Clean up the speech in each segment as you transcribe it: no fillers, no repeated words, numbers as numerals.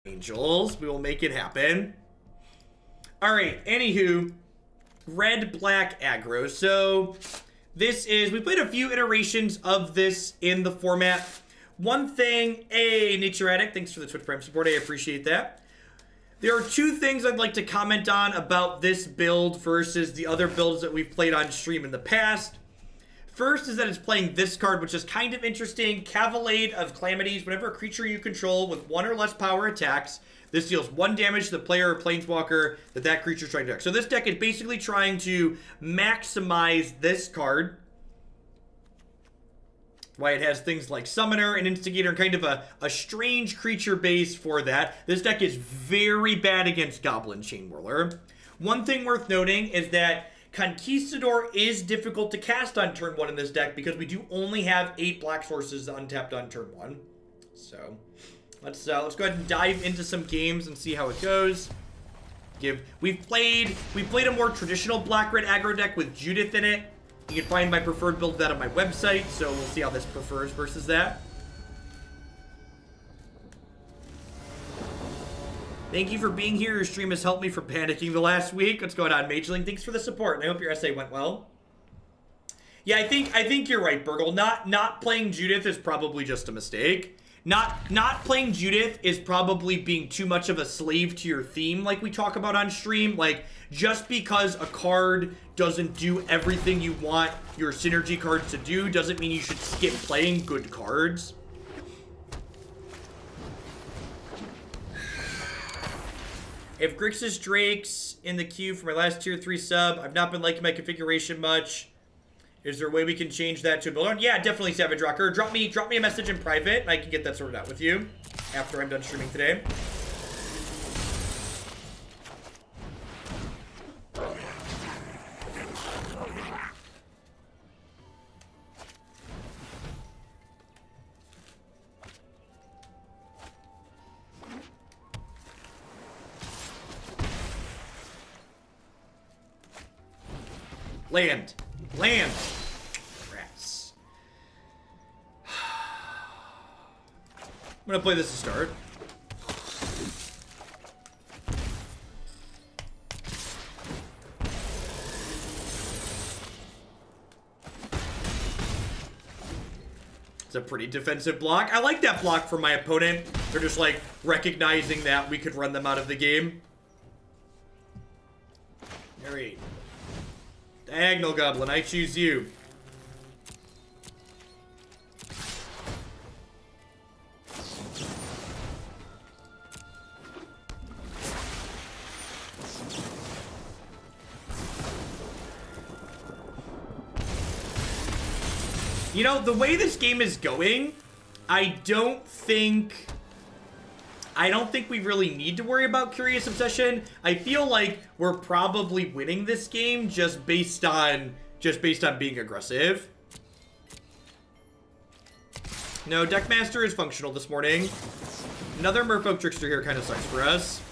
Angels. We will make it happen. Alright, anywho. Red-black aggro. So, this is... we played a few iterations of this in the format. One thing... Hey, Nature Addict, thanks for the Twitch Prime support. I appreciate that. There are two things I'd like to comment on about this build versus the other builds that we've played on stream in the past. First is that it's playing this card, which is kind of interesting. Cavalcade of Calamities. Whenever a creature you control with 1 or less power attacks, this deals 1 damage to the player or planeswalker that creature is trying to attack. So this deck is basically trying to maximize this card. Why it has things like Summoner and Instigator and kind of a strange creature base for that. This deck is very bad against Goblin Chainwhirler. One thing worth noting is that Conquistador is difficult to cast on turn 1 in this deck because we do only have 8 black sources untapped on turn 1. So let's go ahead and dive into some games and see how it goes. We've played a more traditional black-red aggro deck with Judith in it. You can find my preferred build that on my website, so we'll see how this prefers versus that. Thank you for being here. Your stream has helped me from panicking the last week. What's going on, Mageling? Thanks for the support, and I hope your essay went well. Yeah, I think you're right, Burgle. Not playing Judith is probably just a mistake. Not playing Judith is probably being too much of a slave to your theme like we talk about on stream. Like, just because a card doesn't do everything you want your synergy cards to do doesn't mean you should skip playing good cards. If Grixis Drake's in the queue for my last tier 3 sub, I've not been liking my configuration much. Is there a way we can change that to a build? Yeah, definitely, Savage Rocker. Drop me a message in private, and I can get that sorted out with you after I'm done streaming today. Land. Rats. I'm gonna play this to start. It's a pretty defensive block. I like that block from my opponent. They're just like recognizing that we could run them out of the game. Alright. Diagonal Goblin, I choose you. You know, the way this game is going, I don't think we really need to worry about Curious Obsession. I feel like we're probably winning this game just based on being aggressive. No, Deckmaster is functional this morning. Another Merfolk Trickster here kind of sucks for us.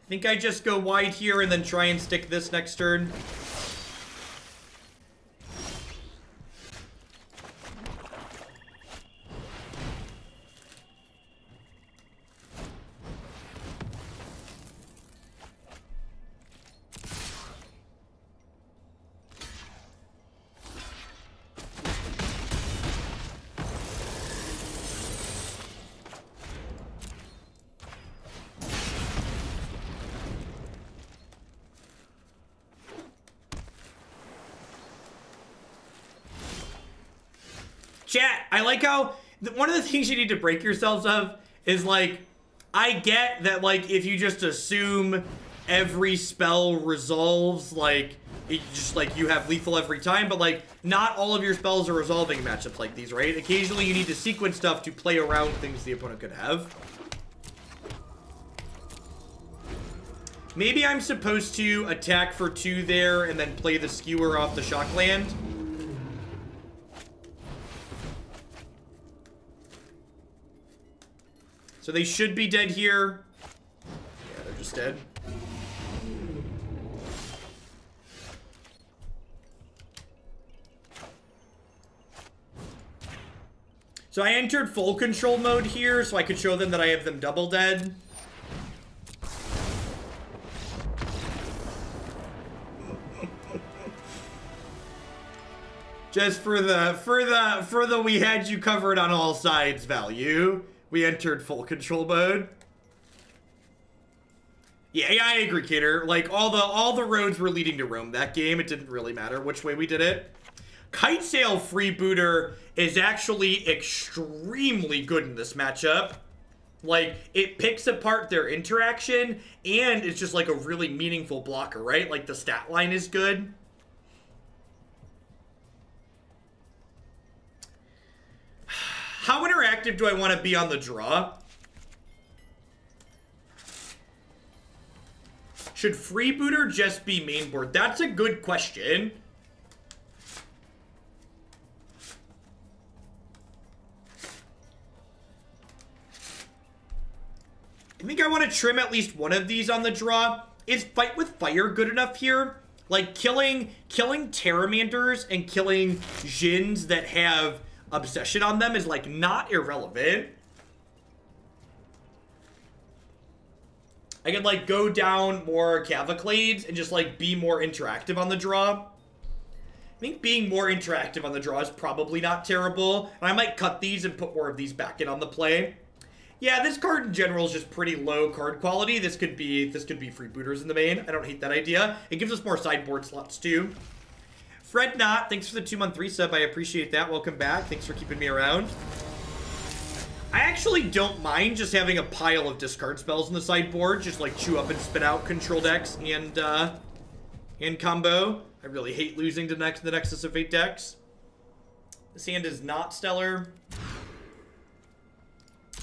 I think I just go wide here and then try and stick this next turn. Chat, I like how one of the things you need to break yourselves of is like, I get that like if you just assume every spell resolves, like it just like you have lethal every time, but like not all of your spells are resolving matchups like these, right? Occasionally you need to sequence stuff to play around things the opponent could have. Maybe I'm supposed to attack for 2 there and then play the Skewer off the shock land. So they should be dead here. Yeah, they're just dead. So I entered full control mode here so I could show them that I have them double dead. Just for the we had you covered on all sides value, we entered full control mode. Yeah, I agree, Kater. Like all the roads were leading to Rome that game. It didn't really matter which way we did it. Kitesail Freebooter is actually extremely good in this matchup. Like, it picks apart their interaction, and it's just like a really meaningful blocker, right? Like, the stat line is good. How interactive do I want to be on the draw? Should Freebooter just be mainboard? That's a good question. I think I want to trim at least one of these on the draw. Is Fight with Fire good enough here? Like, killing Terramanders and killing Djinns that have Obsession on them is, like, not irrelevant. I could, like, go down more Cavalcades and just, like, be more interactive on the draw. I think being more interactive on the draw is probably not terrible. And I might cut these and put more of these back in on the play. Yeah, this card in general is just pretty low card quality. This could be Freebooters in the main. I don't hate that idea. It gives us more sideboard slots too. Fred Knott, thanks for the 2-month resub. I appreciate that. Welcome back. Thanks for keeping me around. I actually don't mind just having a pile of discard spells in the sideboard. Just like chew up and spit out control decks and combo. I really hate losing to the Nexus of Fate decks. This hand is not stellar.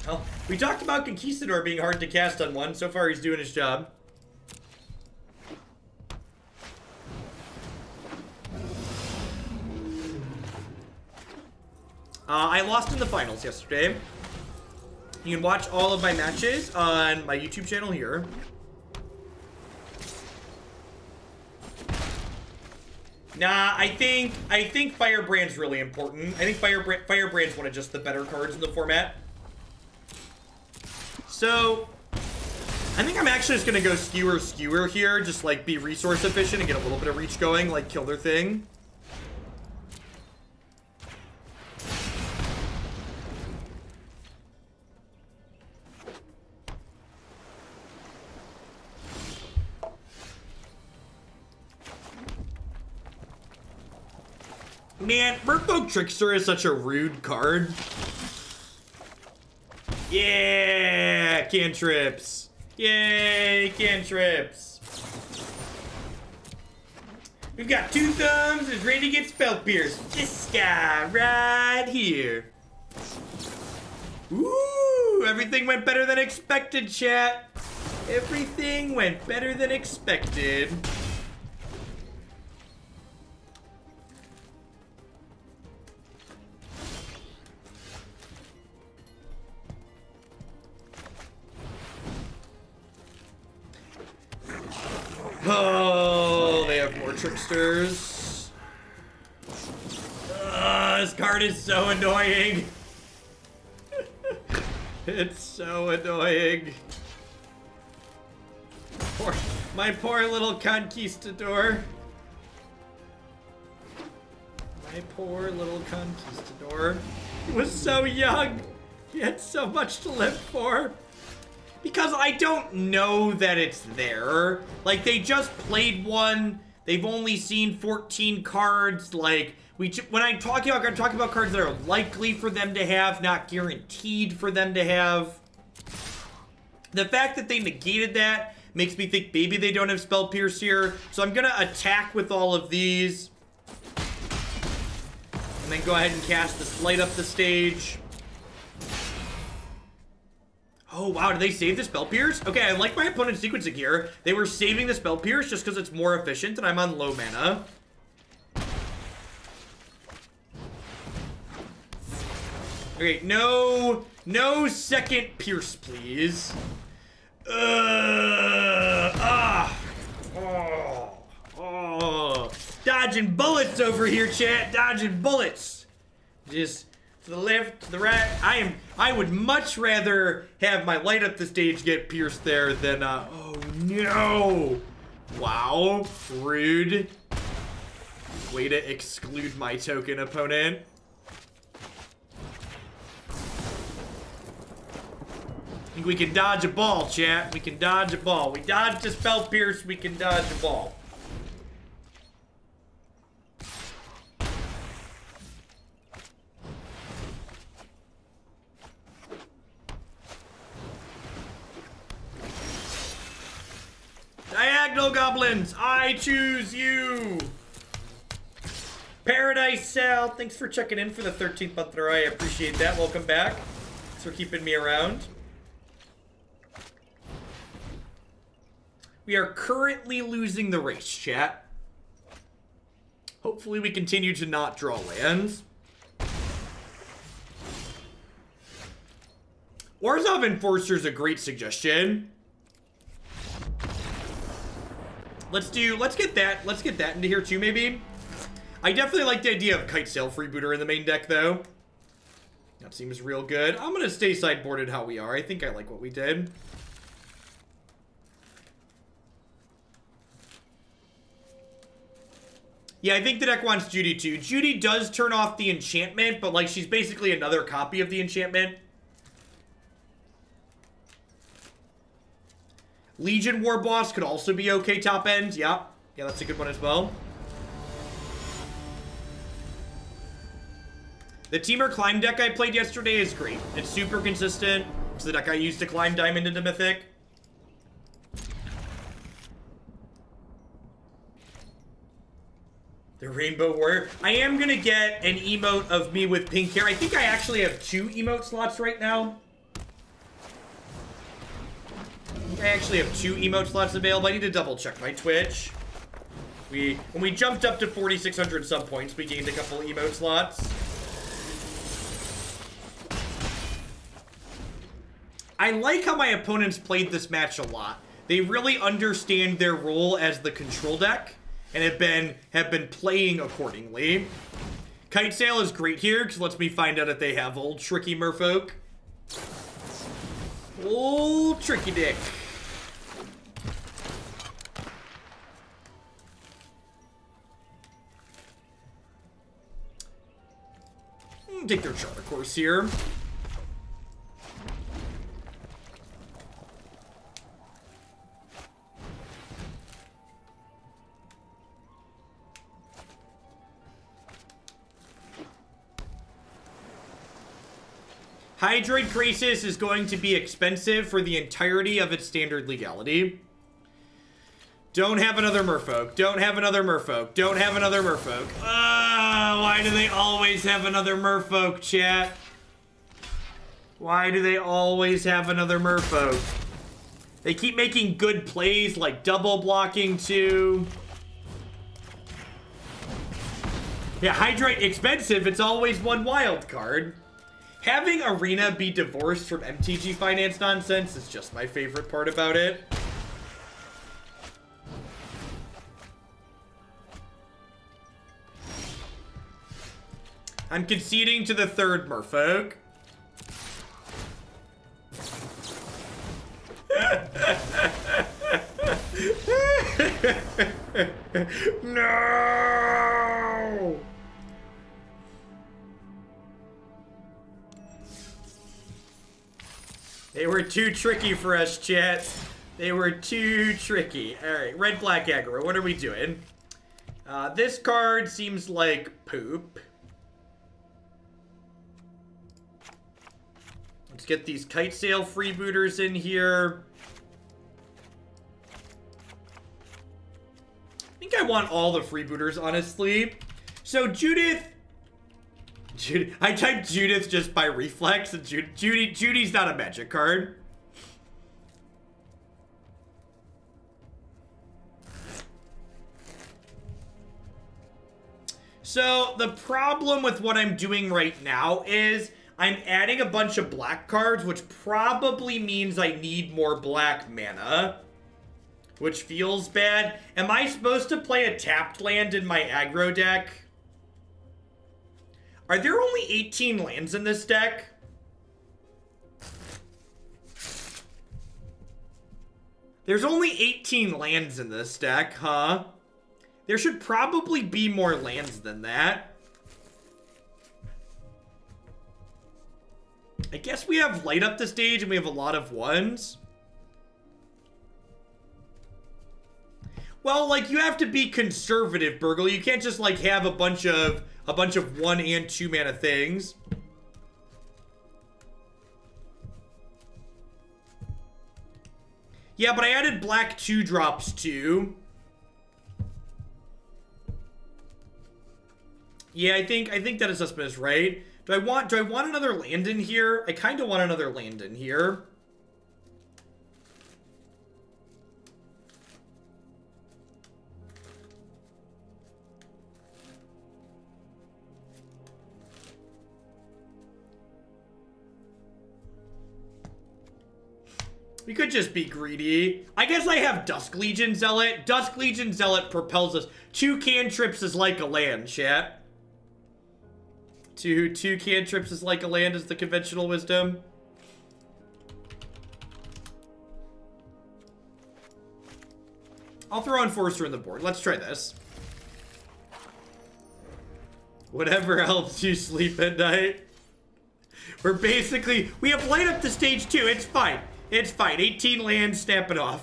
Well, we talked about Conquistador being hard to cast on one. So far, he's doing his job. I lost in the finals yesterday. You can watch all of my matches on my YouTube channel here. Nah, I think Firebrand's really important. I think Firebrand's one of just the better cards in the format. So, I think I'm actually just gonna go Skewer here, just like be resource efficient and get a little bit of reach going, like kill their thing. Man, Merfolk Trickster is such a rude card. Yeah, cantrips. Yay, cantrips. We've got two thumbs is ready to get spell pierced. This guy right here. Ooh, everything went better than expected, chat. Everything went better than expected. Oh, they have more tricksters. This card is so annoying. It's so annoying. My poor little conquistador. My poor little conquistador. He was so young. He had so much to live for. Because I don't know that it's there. Like, they just played one. They've only seen 14 cards. Like, when I'm talking about cards that are likely for them to have, not guaranteed for them to have. The fact that they negated that makes me think maybe they don't have Spell Pierce here. So I'm going to attack with all of these. And then go ahead and cast this Light Up the Stage. Oh, wow, did they save the Spell Pierce? Okay, I like my opponent's sequencing here. They were saving the Spell Pierce just because it's more efficient and I'm on low mana. Okay, no second pierce, please. Dodging bullets over here, chat. Dodging bullets. Just to the left, to the right. I would much rather have my light up the stage get pierced there than, oh no. Wow, rude. Way to exclude my token opponent. I think we can dodge a ball, chat. We can dodge a ball. We dodged a spell pierce, we can dodge a ball. Diagonal goblins, I choose you. Paradise Sal, thanks for checking in for the 13th month in a row. I appreciate that. Welcome back. Thanks for keeping me around. We are currently losing the race, chat. Hopefully we continue to not draw lands. Orzhov Enforcer is a great suggestion. Let's get that into here too, maybe. I definitely like the idea of Kitesail Freebooter in the main deck, though. That seems real good. I'm gonna stay sideboarded how we are. I think I like what we did. Yeah, I think the deck wants Judy too. Judy does turn off the enchantment, but like she's basically another copy of the enchantment. Legion War Boss could also be okay top end. Yeah, that's a good one as well. The Teamer Climb deck I played yesterday is great. It's super consistent. It's the deck I used to climb Diamond into Mythic. The Rainbow Warrior. I am gonna get an emote of me with pink hair. I think I actually have 2 emote slots right now. I actually have 2 emote slots available. I need to double check my Twitch. When we jumped up to 4,600 sub points, we gained a couple emote slots. I like how my opponents played this match a lot. They really understand their role as the control deck and have been playing accordingly. Kitesail is great here because it lets me find out if they have old tricky merfolk. Old tricky dick. Take their charter course here. Hydroid Crisis is going to be expensive for the entirety of its standard legality. Don't have another merfolk. Don't have another merfolk. Don't have another merfolk. Why do they always have another merfolk, chat? Why do they always have another merfolk? They keep making good plays like double blocking too. Yeah, Hydroid expensive. It's always one wild card. Having Arena be divorced from MTG finance nonsense is just my favorite part about it. I'm conceding to the third merfolk. No! They were too tricky for us, chat. They were too tricky. Alright, red-black aggro. What are we doing? This card seems like poop. Let's get these Kitesail Freebooters in here. I think I want all the Freebooters, honestly. So, Judith, I typed Judith just by reflex, and Judy's not a magic card. So, the problem with what I'm doing right now is I'm adding a bunch of black cards, which probably means I need more black mana, which feels bad. Am I supposed to play a tapped land in my aggro deck? Are there only 18 lands in this deck? There's only 18 lands in this deck, huh? There should probably be more lands than that. I guess we have light up the stage and we have a lot of ones. Well, like, you have to be conservative, Burgle. You can't just, like, have a bunch of 1 and 2 mana things. Yeah, but I added black 2-drops too. Yeah, I think that assessment is right. Do I want another land in here? I kind of want another land in here. We could just be greedy. I guess I have Dusk Legion Zealot. Dusk Legion Zealot propels us. 2 cantrips is like a land, chat. Two cantrips is like a land is the conventional wisdom. I'll throw Enforcer in the board. Let's try this. Whatever helps you sleep at night. We have light up the stage too. It's fine. It's fine. 18 lands, snap it off.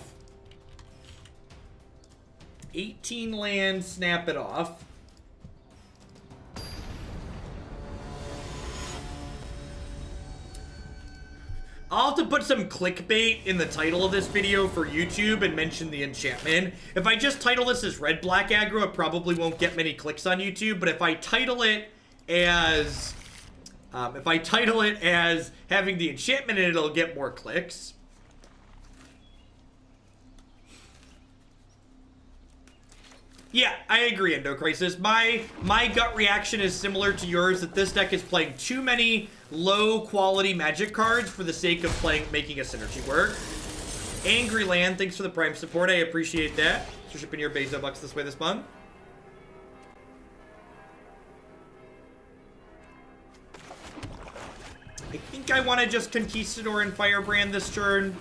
18 lands, snap it off. I'll have to put some clickbait in the title of this video for YouTube and mention the enchantment. If I just title this as red-black aggro, it probably won't get many clicks on YouTube, but if I title it as having the enchantment in it, it'll get more clicks. Yeah, I agree, Endo Crisis. My gut reaction is similar to yours, that this deck is playing too many low-quality magic cards for the sake of making a synergy work. Angry Land, thanks for the Prime support. I appreciate that. For shipping your Bezo bucks this way this month. I think I want to just Conquistador and Firebrand this turn.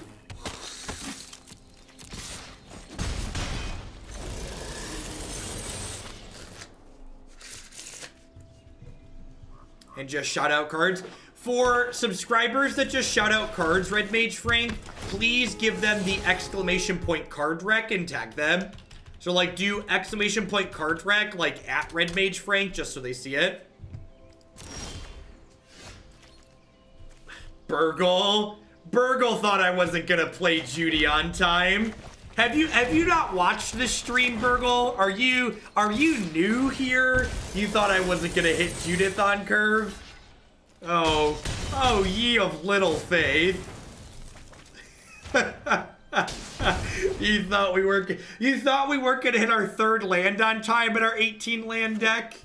And just shout out cards. For subscribers that just shout out cards, Red Mage Frank, please give them the exclamation point card rec and tag them. So, like, do exclamation point card rec, like, at Red Mage Frank, just so they see it. Burgle thought I wasn't gonna play Judy on time. Have you not watched this stream, Burgle? Are you new here? You thought I wasn't gonna hit Judith on curve? Oh, ye of little faith. You thought we weren't gonna hit our 3rd land on time in our 18 land deck?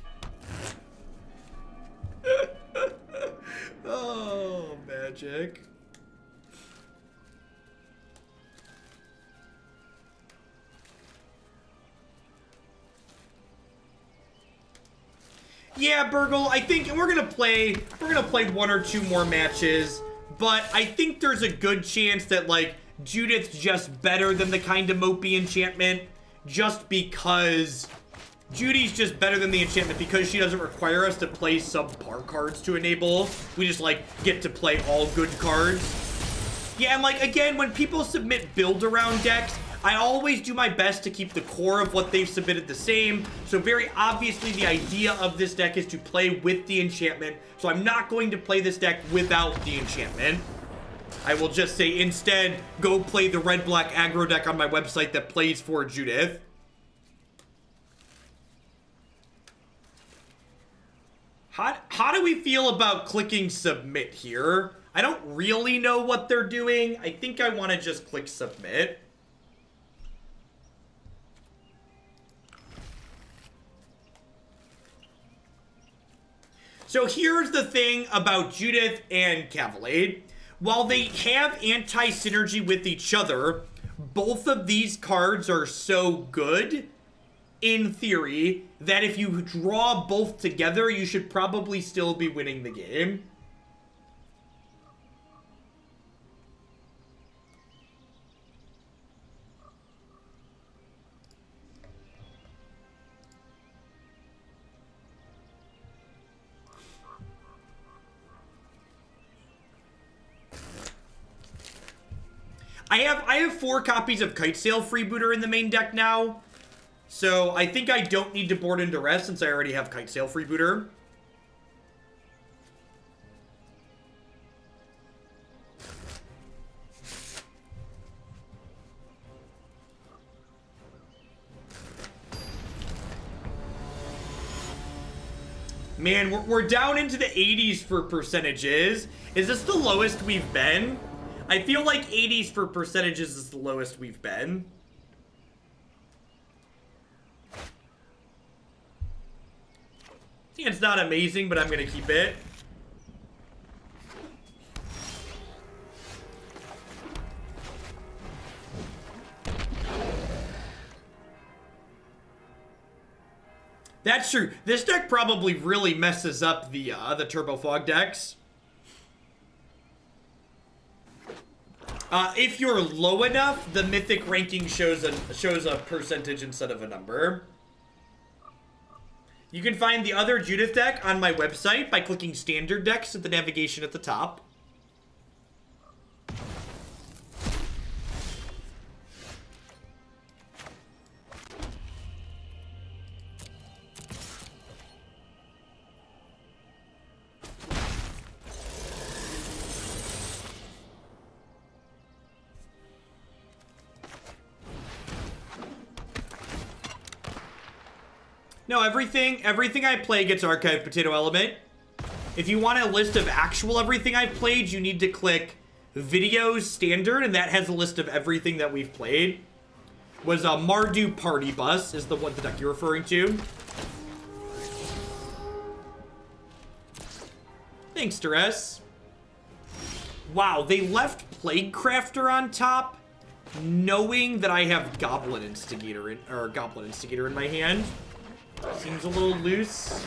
Oh, magic. Yeah, Burgle, I think we're gonna play 1 or 2 more matches, but I think there's a good chance that, like, Judith's just better than the kind of mopey enchantment, just because Judy's just better than the enchantment because she doesn't require us to play subpar cards to enable. We just, like, get to play all good cards. Yeah, and, like, again, when people submit build-around decks, I always do my best to keep the core of what they've submitted the same. So very obviously the idea of this deck is to play with the enchantment. So I'm not going to play this deck without the enchantment. I will just say instead, go play the red-black aggro deck on my website that plays for Judith. How do we feel about clicking submit here? I don't really know what they're doing. I think I want to just click submit. So here's the thing about Judith and Cavalcade. While they have anti-synergy with each other, both of these cards are so good, in theory, that if you draw both together, you should probably still be winning the game. I have 4 copies of Kitesail Freebooter in the main deck now. So I think I don't need to board in Duress since I already have Kitesail Freebooter. Man, we're down into the 80s for percentages. Is this the lowest we've been? I feel like 80s for percentages is the lowest we've been. I think it's not amazing, but I'm going to keep it. That's true. This deck probably really messes up the Turbo Fog decks. If you're low enough, the Mythic ranking shows a percentage instead of a number. You can find the other Judith deck on my website by clicking Standard Decks at the navigation at the top. No, everything I play gets archived, Potato Element. If you want a list of actual everything I've played, you need to click Videos Standard, and that has a list of everything that we've played. Was a Mardu Party Bus, is the deck you're referring to. Thanks, Duress. Wow, they left Plague Crafter on top, knowing that I have Goblin Instigator in my hand. Seems a little loose.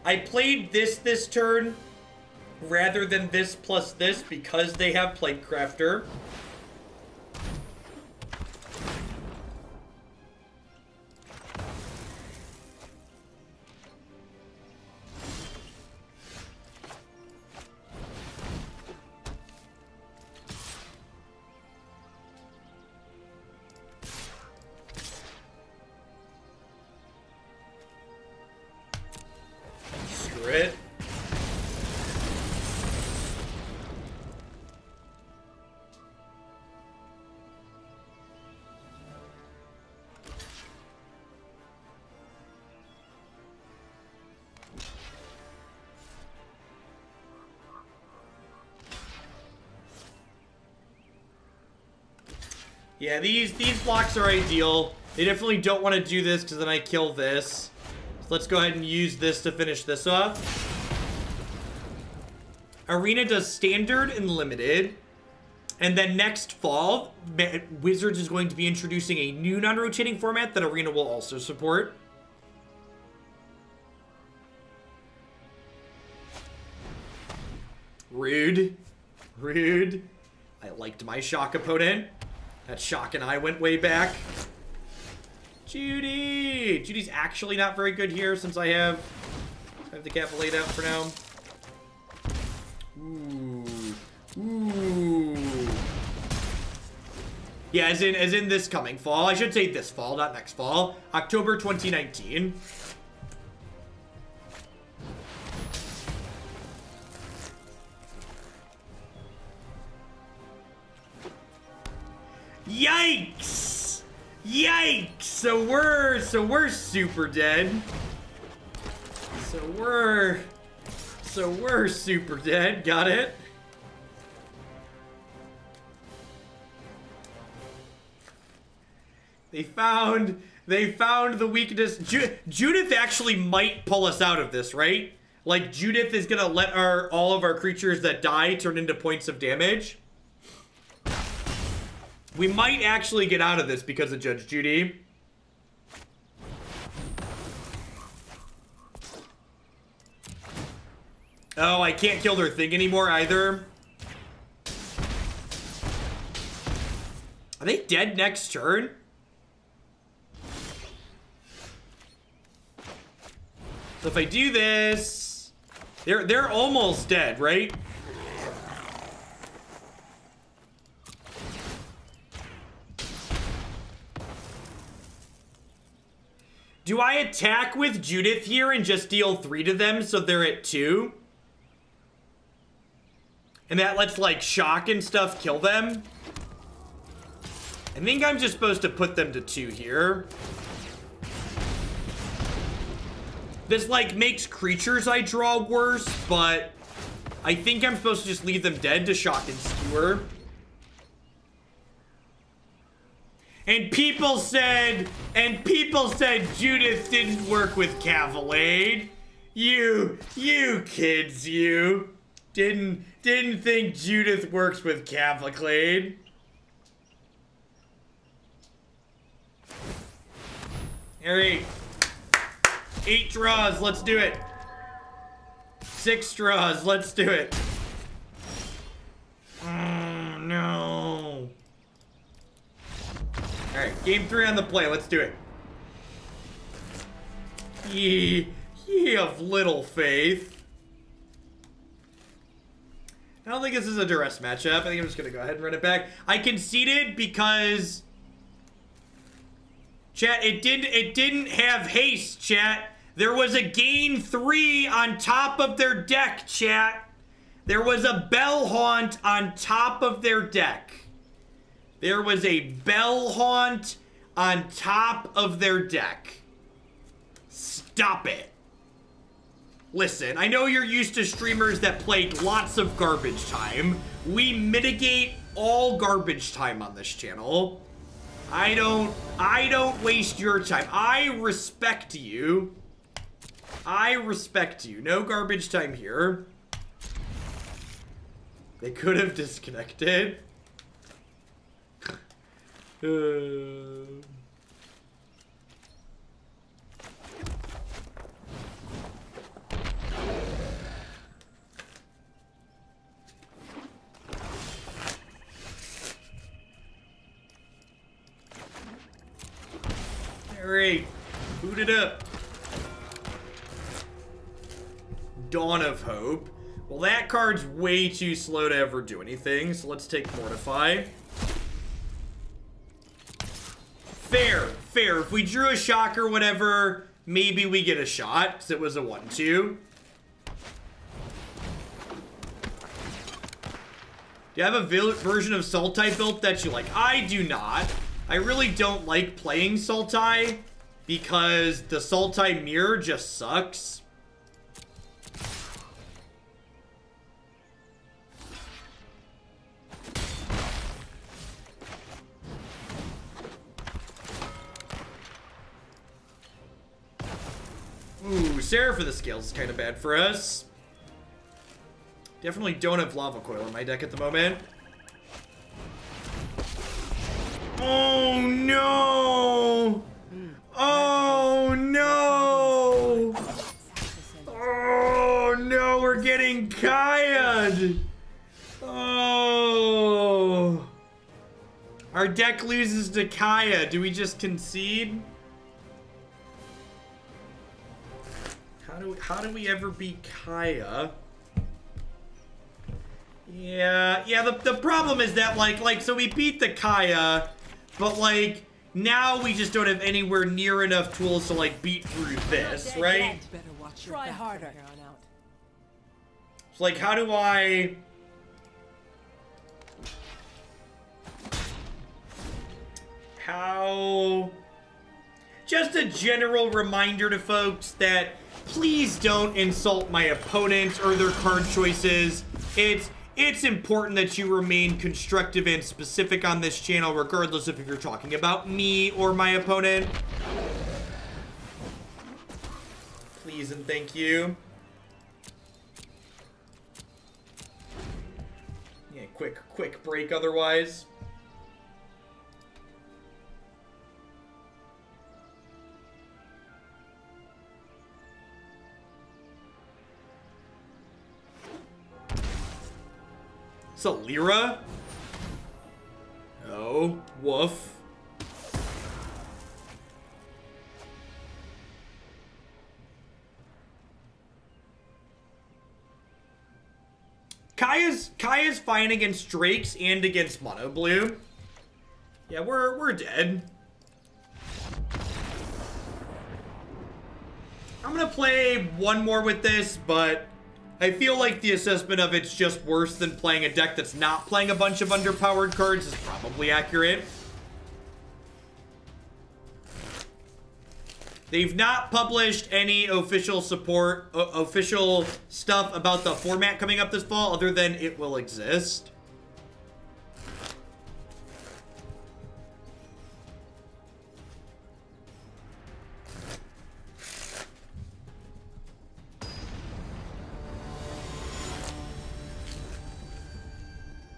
I played this turn rather than this plus this because they have Plague Crafter. It. Yeah, these blocks are ideal. They definitely don't want to do this because then I kill this. Let's go ahead and use this to finish this off. Arena does Standard and Limited. And then next fall, Wizards is going to be introducing a new non-rotating format that Arena will also support. Rude. Rude. I liked my Shock opponent. That Shock and I went way back. Judy! Judy's actually not very good here since I have the Cavalcade out for now. Ooh. Ooh. Yeah, as in this coming fall. I should say this fall, not next fall. October 2019. Yikes! Yikes! So we're super dead. So we're super dead. Got it. They found the weakness. Judith actually might pull us out of this, right? Like, Judith is gonna let all of our creatures that die turn into points of damage. We might actually get out of this because of Judge Judy. Oh, I can't kill their thing anymore either. Are they dead next turn? So if I do this, they're almost dead, right? Do I attack with Judith here and just deal 3 to them so they're at 2? And that lets, like, shock and stuff kill them? I think I'm just supposed to put them to 2 here. This, like, makes creatures I draw worse, but I think I'm supposed to just leave them dead to shock and skewer. And people said Judith didn't work with Cavalcade. You kids, you didn't think Judith works with Cavalcade. All right. 8 draws, let's do it. 6 draws, let's do it. Oh, no. Alright, game 3 on the play, let's do it. Ye of little faith. I don't think this is a Duress matchup. I think I'm just gonna go ahead and run it back. I conceded because... Chat, it didn't have haste, chat. There was a gain 3 on top of their deck, chat. There was a Bell Haunt on top of their deck. There was a Bell Haunt on top of their deck. Stop it. Listen, I know you're used to streamers that play lots of garbage time. We mitigate all garbage time on this channel. I don't waste your time. I respect you. I respect you. No garbage time here. They could have disconnected. Alright, boot it up. Dawn of Hope. Well, that card's way too slow to ever do anything, so let's take Mortify. Fair. If we drew a shock or whatever, maybe we get a shot, because it was a 1-2. Do you have a version of Sultai built that you like? I do not. I really don't like playing Sultai because the Sultai mirror just sucks. Ooh, Seraph for the Scales is kind of bad for us. Definitely don't have Lava Coil in my deck at the moment. Oh no! Oh no! Oh no, we're getting Kaya'd! Oh! Our deck loses to Kaya. Do we just concede? How do we ever beat Kaya? Yeah, the problem is that, like, so we beat the Kaya, but, like, now we just don't have anywhere near enough tools to, like, beat through this, right? Try harder. So, like, how do I... Just a general reminder to folks it's important that you remain constructive and specific on this channel, regardless of if you're talking about me or my opponent. Please and thank you. Yeah, quick break otherwise. It's a Lyra? Oh, woof. Kaya's fine against Drakes and against Mono Blue. Yeah, we're dead. I'm gonna play one more with this, but I feel like the assessment of it's just worse than playing a deck that's not playing a bunch of underpowered cards is probably accurate. They've not published any official official stuff about the format coming up this fall, other than it will exist.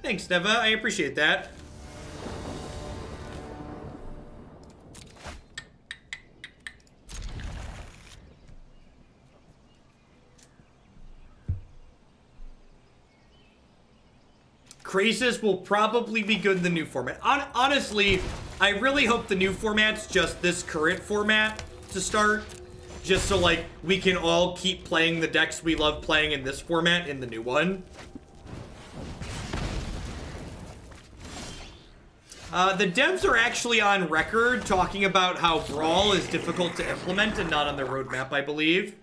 Thanks, Diva. I appreciate that. Krasis will probably be good in the new format. Honestly, I really hope the new format's just this current format to start. Just so, like, we can all keep playing the decks we love playing in this format in the new one. The devs are actually on record talking about how Brawl is difficult to implement and not on their roadmap, I believe.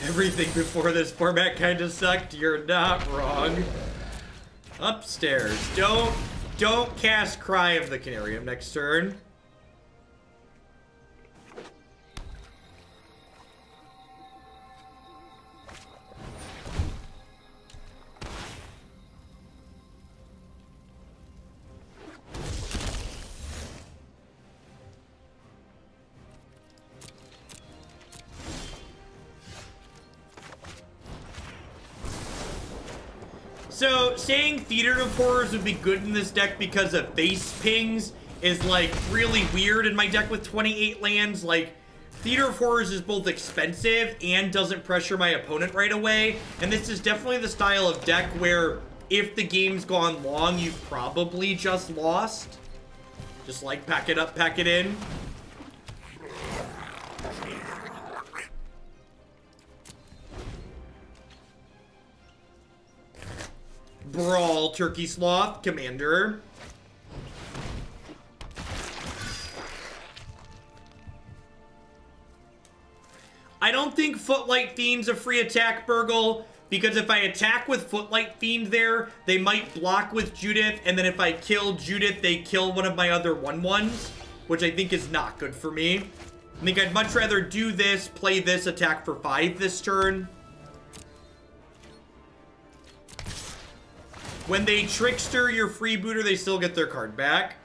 Everything before this format kind of sucked. You're not wrong. Upstairs. Don't cast Cry of the Canarium next turn. So, saying Theater of Horrors would be good in this deck because of face pings is, like, really weird in my deck with 28 lands. Like, Theater of Horrors is both expensive and doesn't pressure my opponent right away. And this is definitely the style of deck where if the game's gone long, you've probably just lost. Just, like, pack it up, pack it in. Brawl, Turkey Sloth, Commander. I don't think Footlight Fiend's a free attack, Burgle, because if I attack with Footlight Fiend there, they might block with Judith, and then if I kill Judith, they kill one of my other 1/1s, which I think is not good for me. I think I'd much rather do this, play this, attack for 5 this turn. When they Trickster your Freebooter, they still get their card back.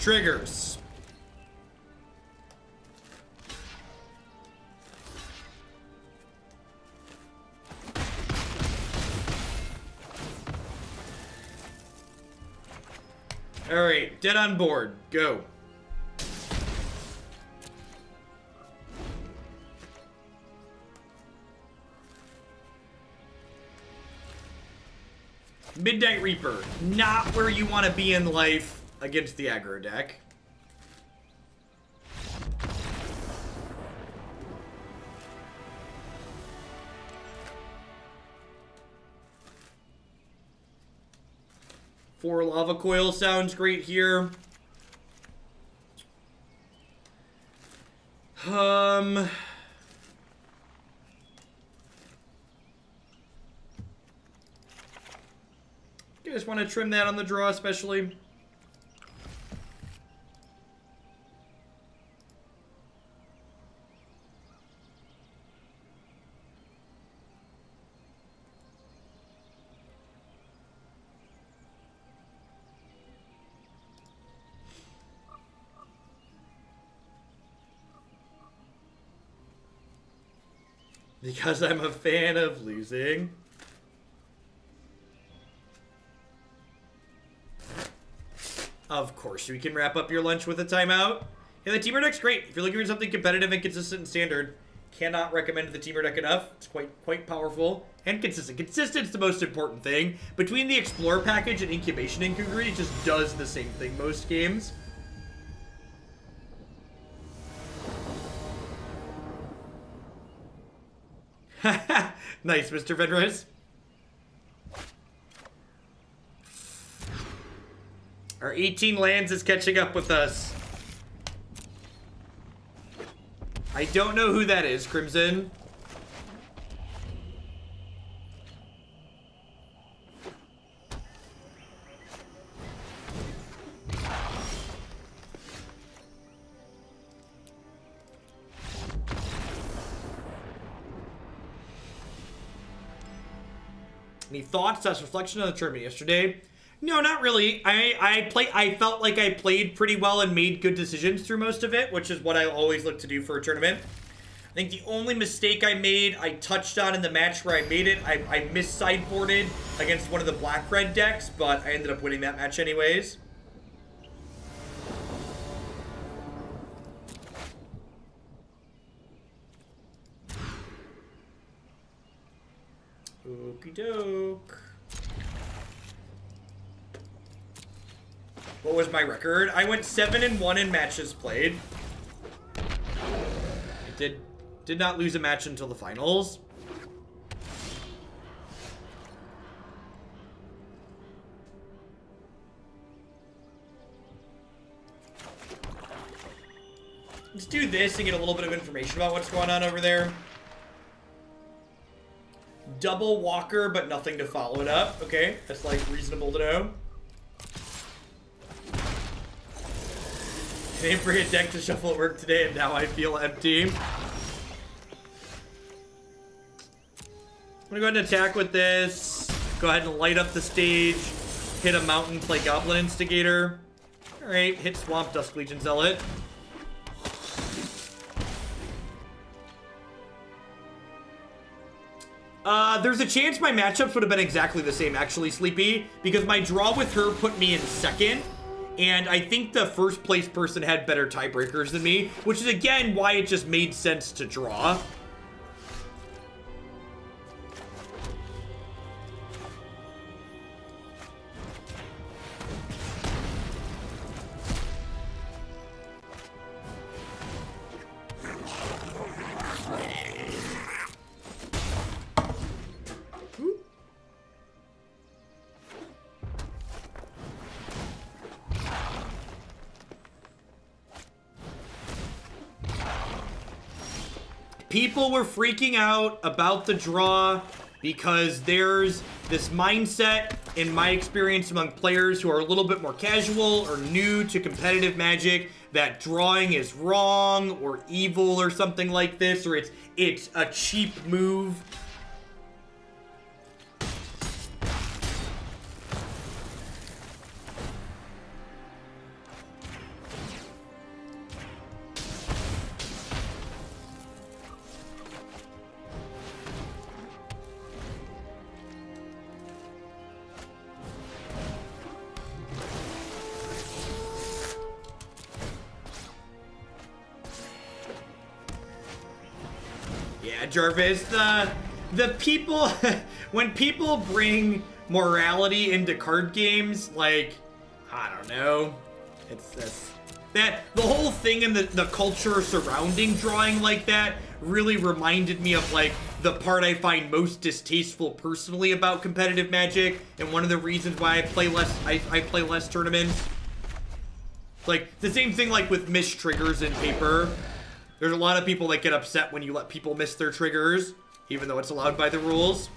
Triggers. Alright, dead on board. Go. Midnight Reaper, not where you want to be in life against the aggro deck. Four Lava Coil sounds great here. I just want to trim that on the draw, especially. Because I'm a fan of losing. Of course, you can wrap up your lunch with a timeout. Yeah, the teamer deck's great. If you're looking for something competitive and consistent and standard, cannot recommend the teamer deck enough. It's quite powerful and consistent. Consistent's the most important thing. Between the Explorer package and Incubation and Kukri, it just does the same thing most games. Nice, Mr. Fenris. Our 18 lands is catching up with us. I don't know who that is, Crimson. Any thoughts? That's reflection on the tournament yesterday. No, not really. I felt like I played pretty well and made good decisions through most of it, which is what I always look to do for a tournament. I think the only mistake I made, I touched on in the match where I made it. I mis-sideboarded against one of the black-red decks, but I ended up winning that match anyways. Okie doke. What was my record? I went 7-1 in matches played. I did not lose a match until the finals. Let's do this and get a little bit of information about what's going on over there. Double Walker, but nothing to follow it up. Okay, that's like reasonable to know. I didn't bring a deck to shuffle at work today, and now I feel empty. I'm gonna go ahead and attack with this. Go ahead and light up the stage. Hit a mountain, play Goblin Instigator. Alright, hit Swamp, Dusk Legion Zealot. There's a chance my matchups would have been exactly the same, actually, Sleepy, because my draw with her put me in second, and I think the first place person had better tiebreakers than me, which is, again, why it just made sense to draw. People were freaking out about the draw because there's this mindset, in my experience, among players who are a little bit more casual or new to competitive Magic, that drawing is wrong or evil or something like this, or it's a cheap move. Jarvis, the people, when people bring morality into card games, like, I don't know, that the whole thing in the culture surrounding drawing like that really reminded me of, like, the part I find most distasteful personally about competitive Magic, and one of the reasons why I play less tournaments. Like, the same thing, like, with missed triggers in Paper. There's a lot of people that get upset when you let people miss their triggers, even though it's allowed by the rules.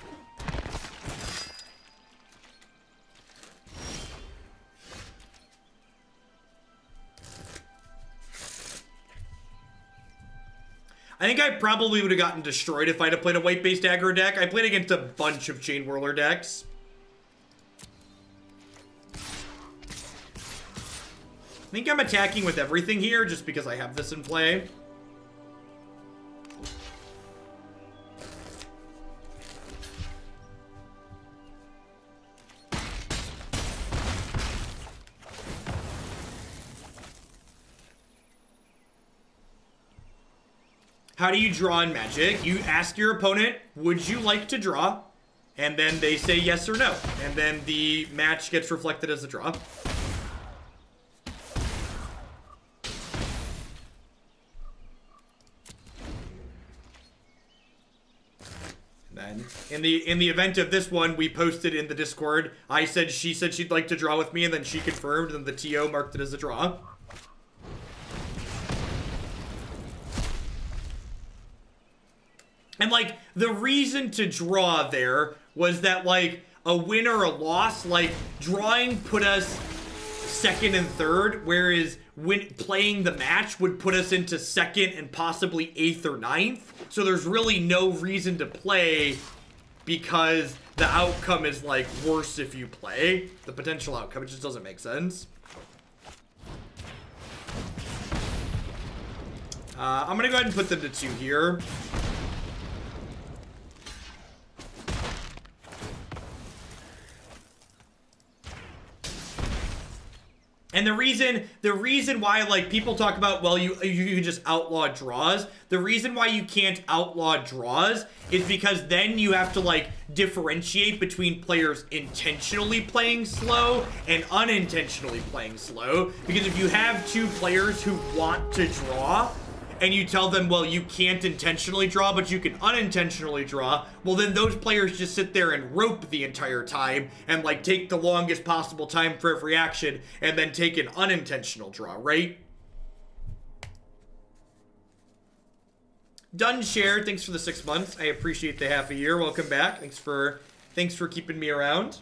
I think I probably would have gotten destroyed if I'd have played a white-based aggro deck. I played against a bunch of Chain Whirler decks. I think I'm attacking with everything here just because I have this in play. How do you draw in Magic? You ask your opponent, would you like to draw? And then they say yes or no. And then the match gets reflected as a draw. And then in the event of this one, we posted in the Discord. She said she'd like to draw with me, and then she confirmed, and the TO marked it as a draw. And, like, the reason to draw there was that, like, a win or a loss, like, drawing put us second and third, whereas playing the match would put us into second and possibly 8th or 9th. So there's really no reason to play because the outcome is, like, worse if you play. The potential outcome, it just doesn't make sense. I'm gonna go ahead and put them to 2 here. And the reason why, like, people talk about, well, you just outlaw draws. The reason why you can't outlaw draws is because then you have to, like, differentiate between players intentionally playing slow and unintentionally playing slow. Because if you have 2 players who want to draw, and you tell them, well, you can't intentionally draw, but you can unintentionally draw, well, then those players just sit there and rope the entire time and, like, take the longest possible time for every action and then take an unintentional draw, right? Done shared, thanks for the 6 months. I appreciate the half a year. Welcome back. Thanks for keeping me around.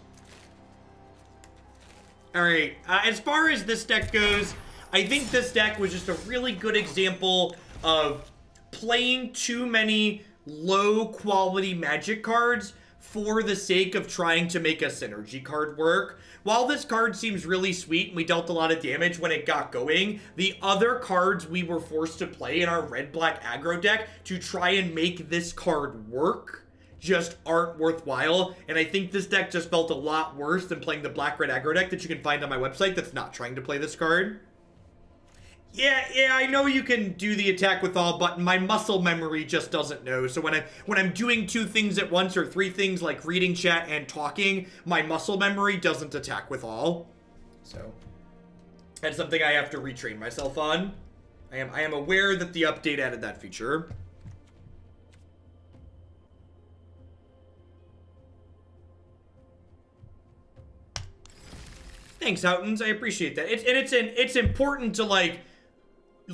All right, as far as this deck goes, I think this deck was just a really good example of playing too many low-quality Magic cards for the sake of trying to make a synergy card work. While this card seems really sweet and we dealt a lot of damage when it got going, the other cards we were forced to play in our red-black aggro deck to try and make this card work just aren't worthwhile, and I think this deck just felt a lot worse than playing the black-red aggro deck that you can find on my website that's not trying to play this card. Yeah, I know you can do the attack with all, but my muscle memory just doesn't know. So when I'm doing 2 things at once or 3 things like reading chat and talking, my muscle memory doesn't attack with all. So that's something I have to retrain myself on. I am aware that the update added that feature. Thanks, Houtons. I appreciate that. It's important to, like,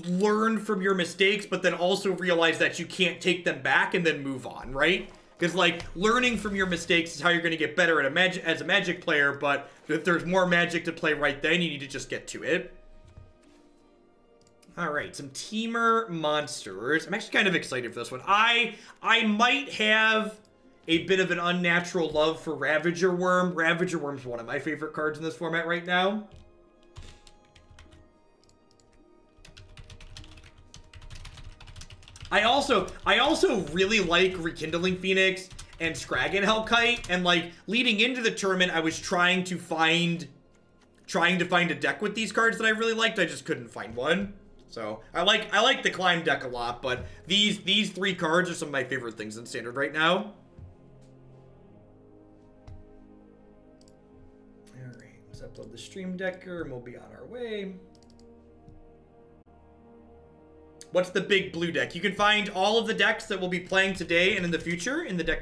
learn from your mistakes, but then also realize that you can't take them back and then move on, right? Because, like, learning from your mistakes is how you're going to get better at as a Magic player, but if there's more Magic to play right then, you need to just get to it. All right, some Teamer monsters. I'm actually kind of excited for this one. I might have a bit of an unnatural love for Ravager Worm. Ravager Worm's one of my favorite cards in this format right now. I also really like Rekindling Phoenix and Scraggan Hellkite, and, like, leading into the tournament, I was trying to find a deck with these cards that I really liked. I just couldn't find one. So I like the Climb deck a lot, but these 3 cards are some of my favorite things in Standard right now. All right, let's upload the Stream Decker, and we'll be on our way. What's the big blue deck? You can find all of the decks that we'll be playing today and in the future in the deck